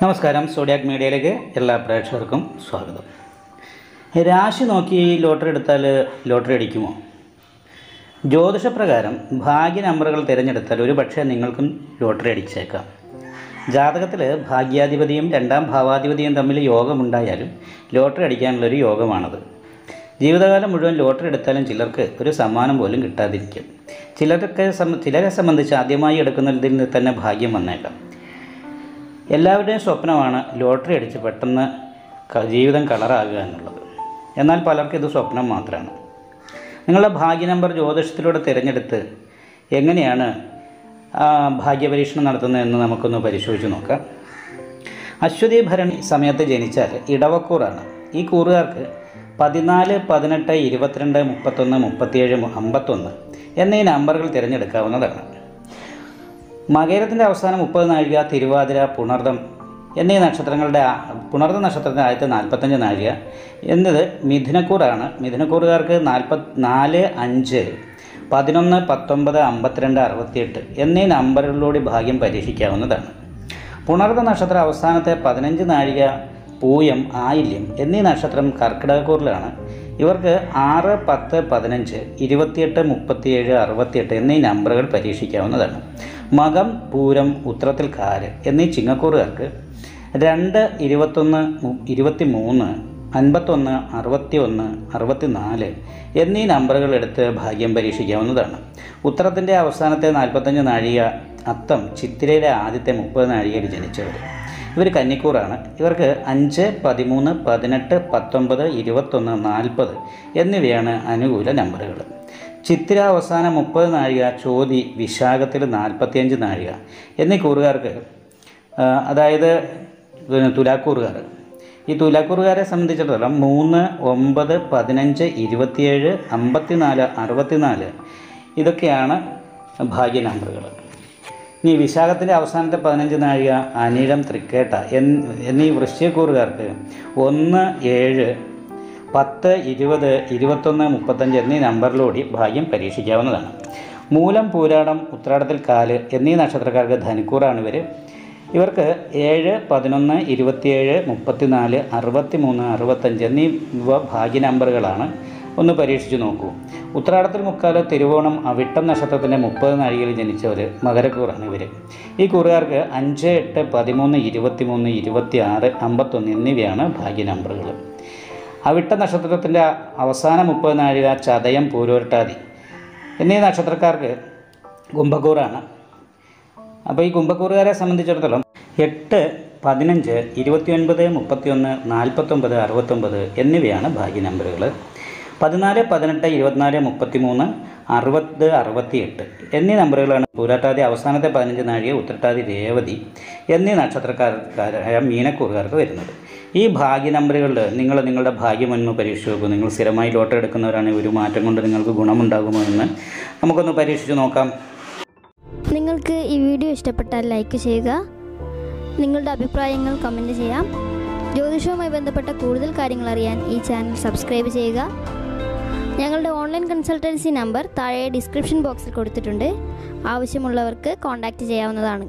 നമസ്കാരം. സോഡിയാക് മീഡിയയിലേക്ക് എല്ലാ പ്രേക്ഷകർക്കും സ്വാഗതം. രാശി നോക്കി ലോട്ടറി എടുത്താൽ ലോട്ടറി അടിക്കുമോ? ജ്യോതിഷപ്രകാരം ഭാഗ്യ നമ്പറുകൾ തിരഞ്ഞെടുത്താൽ ഒരു പക്ഷേ നിങ്ങൾക്കും ലോട്ടറി അടിച്ചേക്കാം. ജാതകത്തിൽ ഭാഗ്യാധിപതിയും രണ്ടാം ഭാവാധിപതിയും തമ്മിൽ യോഗമുണ്ടായാലും ലോട്ടറി അടിക്കാനുള്ളൊരു യോഗമാണത്. ജീവിതകാലം മുഴുവൻ ലോട്ടറി എടുത്താലും ചിലർക്ക് ഒരു സമ്മാനം പോലും കിട്ടാതിരിക്കും. ചിലരെ സംബന്ധിച്ച് ആദ്യമായി എടുക്കുന്നതിൽ നിന്ന് തന്നെ ഭാഗ്യം വന്നേക്കാം. എല്ലാവരുടെയും സ്വപ്നമാണ് ലോട്ടറി അടിച്ച് പെട്ടെന്ന് ജീവിതം കളറാകുക എന്നുള്ളത്. എന്നാൽ പലർക്കും ഇത് സ്വപ്നം മാത്രമാണ്. നിങ്ങളുടെ ഭാഗ്യ നമ്പർ ജ്യോതിഷത്തിലൂടെ തിരഞ്ഞെടുത്ത് എങ്ങനെയാണ് ഭാഗ്യപരീക്ഷണം നടത്തുന്നതെന്ന് നമുക്കൊന്ന് പരിശോധിച്ച് നോക്കാം. അശ്വതി ഭരണി സമയത്ത് ജനിച്ചാൽ ഇടവക്കൂറാണ്. ഈ കൂറുകാർക്ക് 14, 18, 22, 31, 37, 51 എന്നീ നമ്പറുകൾ തിരഞ്ഞെടുക്കാവുന്നതാണ്. മകരത്തിൻ്റെ അവസാനം 30 നാഴിക, തിരുവാതിര, പുണർദം എന്നീ നക്ഷത്രങ്ങളുടെ പുണർദ നക്ഷത്രത്തിൻ്റെ ആദ്യത്തെ 45 നാഴിക എന്നത് മിഥുനക്കൂറാണ്. മിഥുനക്കൂറുകാർക്ക് 44, 5, 11, 19, 52, 68 എന്നീ നമ്പറുകളിലൂടെ ഭാഗ്യം പരീക്ഷിക്കാവുന്നതാണ്. പുണർദ നക്ഷത്രം അവസാനത്തെ 15 നാഴിക, പൂയം, ആയില്യം എന്നീ നക്ഷത്രം കർക്കിടകക്കൂറിലാണ്. ഇവർക്ക് 6, 10, 15, 28, 37, 68 എന്നീ നമ്പറുകൾ പരീക്ഷിക്കാവുന്നതാണ്. മകം, പൂരം, ഉത്രത്തിൽ കാര് എന്നീ ചിങ്ങക്കൂറുകാർക്ക് 2, 21, 23, 51, 61, 64 എന്നീ നമ്പറുകൾ എടുത്ത് ഭാഗ്യം പരീക്ഷിക്കാവുന്നതാണ്. ഉത്രത്തിൻ്റെ അവസാനത്തെ 45 നാഴിക, അത്തം, ചിത്തിരയിലെ ആദ്യത്തെ 30 നാഴികയിൽ ജനിച്ചവർ. ഇവർ കന്നിക്കൂറാണ്. ഇവർക്ക് 5, 13, 18, 19, 21, 40 എന്നിവയാണ് അനുകൂല നമ്പറുകൾ. ചിത്തിര അവസാനം 30 നാഴിക, ചോതി, വിശാഖത്തിൽ 45 നാഴിക എന്നീ കൂറുകാർക്ക്, അതായത് തുലാക്കൂറുകാർ, ഈ തുലാക്കൂറുകാരെ സംബന്ധിച്ചിടത്തോളം 3, 9, 15, 27, 54, 64 ഇതൊക്കെയാണ് ഭാഗ്യ നമ്പറുകൾ. ഇനി വിശാഖത്തിൻ്റെ അവസാനത്തെ 15 നാഴിക, അനിഴം, തൃക്കേട്ട എന്നീ വൃശ്ചികക്കൂറുകാർക്ക് 1, 7, 10, 20, 21, 35 എന്നീ നമ്പറിലൂടെ ഭാഗ്യം പരീക്ഷിക്കാവുന്നതാണ്. മൂലം, പൂരാടം, ഉത്രാടത്തിൽ കാല് എന്നീ നക്ഷത്രക്കാർക്ക് ധനുക്കൂറാണ് ഇവർക്ക് 7, 11, 27, 34, 63, 65 എന്നീ ഭാഗ്യ നമ്പറുകളാണ്. ഒന്ന് പരീക്ഷിച്ച് നോക്കൂ. ഉത്രാടത്തിൽ മുക്കാല്, തിരുവോണം, അവിട്ടം നക്ഷത്രത്തിൻ്റെ 30 നാഴികയിൽ ജനിച്ചവർ മകരക്കൂറാണ് ഇവർ. ഈ കൂറുകാർക്ക് 5, 8, 13, 23, 26, 51 എന്നിവയാണ് ഭാഗ്യ നമ്പറുകൾ. അവിട്ട നക്ഷത്രത്തിൻ്റെ അവസാന 30 നാഴിക, ചതയം, പൂരോരുട്ടാതി എന്നീ നക്ഷത്രക്കാർക്ക് കുംഭക്കൂറാണ്. അപ്പോൾ ഈ കുംഭക്കൂറുകാരെ സംബന്ധിച്ചിടത്തോളം 8, 15, 29, 31, 49, 69 എന്നിവയാണ് ഭാഗ്യ നമ്പറുകൾ. 14, 18, 24, 33, 60, 68 എന്നീ നമ്പറുകളാണ് പൂരാട്ടാതി അവസാനത്തെ 15 നാഴിക, ഉത്രട്ടാതി, രേവതി എന്നീ നക്ഷത്രക്കാരായ മീനക്കൂറുകാർക്ക് വരുന്നത്. ഈ ഭാഗ്യ നമ്പറുകളിൽ നിങ്ങളുടെ ഭാഗ്യമൊന്ന് പരീക്ഷിച്ച് നോക്കൂ. നിങ്ങൾ സ്ഥിരമായി ലോട്ടറി എടുക്കുന്നവരാണെങ്കിൽ ഒരു മാറ്റം കൊണ്ട് നിങ്ങൾക്ക് ഗുണമുണ്ടാകുമോ എന്ന് നമുക്കൊന്ന് പരീക്ഷിച്ച് നോക്കാം. നിങ്ങൾക്ക് ഈ വീഡിയോ ഇഷ്ടപ്പെട്ടാൽ ലൈക്ക് ചെയ്യുക. നിങ്ങളുടെ അഭിപ്രായങ്ങൾ കമൻറ്റ് ചെയ്യാം. ജ്യോതിഷവുമായി ബന്ധപ്പെട്ട കൂടുതൽ കാര്യങ്ങൾ അറിയാൻ ഈ ചാനൽ സബ്സ്ക്രൈബ് ചെയ്യുക. ഞങ്ങളുടെ ഓൺലൈൻ കൺസൾട്ടൻസി നമ്പർ താഴെ ഡിസ്ക്രിപ്ഷൻ ബോക്സിൽ കൊടുത്തിട്ടുണ്ട്. ആവശ്യമുള്ളവർക്ക് കോൺടാക്റ്റ് ചെയ്യാവുന്നതാണ്.